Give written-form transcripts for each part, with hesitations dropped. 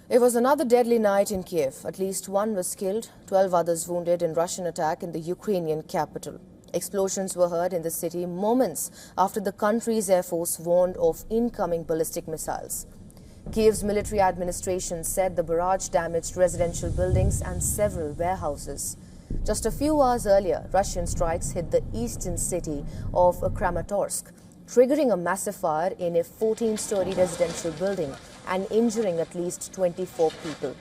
It was another deadly night in Kyiv. At least one was killed, 12 others wounded in Russian attack in the Ukrainian capital. Explosions were heard in the city moments after the country's air force warned of incoming ballistic missiles. Kyiv's military administration said the barrage damaged residential buildings and several warehouses. Just a few hours earlier, Russian strikes hit the eastern city of Kramatorsk, triggering a massive fire in a 14-story residential building and injuring at least 24 people.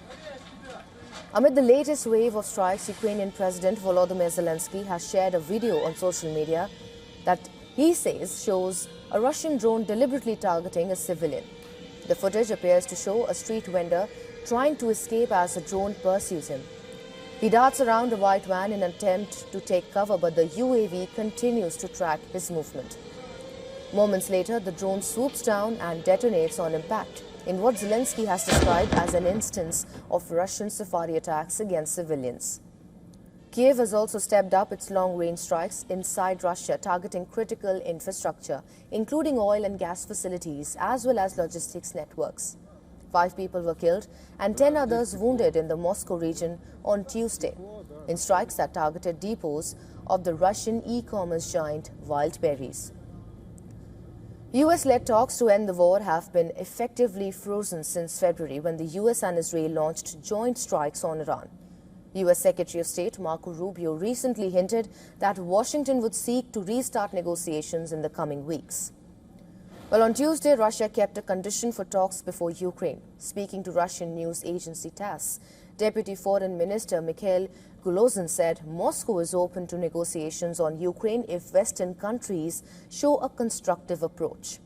Amid the latest wave of strikes, Ukrainian President Volodymyr Zelensky has shared a video on social media that he says shows a Russian drone deliberately targeting a civilian. The footage appears to show a street vendor trying to escape as a drone pursues him. He darts around a white van in an attempt to take cover, but the UAV continues to track his movement. Moments later, the drone swoops down and detonates on impact, in what Zelensky has described as an instance of Russian safari attacks against civilians. Kyiv has also stepped up its long-range strikes inside Russia, targeting critical infrastructure, including oil and gas facilities, as well as logistics networks. 5 people were killed and 10 others wounded in the Moscow region on Tuesday, in strikes that targeted depots of the Russian e-commerce giant Wildberries. US-led talks to end the war have been effectively frozen since February, when the US and Israel launched joint strikes on Iran. US Secretary of State Marco Rubio recently hinted that Washington would seek to restart negotiations in the coming weeks. Well, on Tuesday, Russia kept a condition for talks before Ukraine. Speaking to Russian news agency TASS, Deputy Foreign Minister Mikhail Gulozin said Moscow is open to negotiations on Ukraine if Western countries show a constructive approach.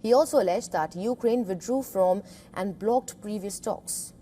He also alleged that Ukraine withdrew from and blocked previous talks.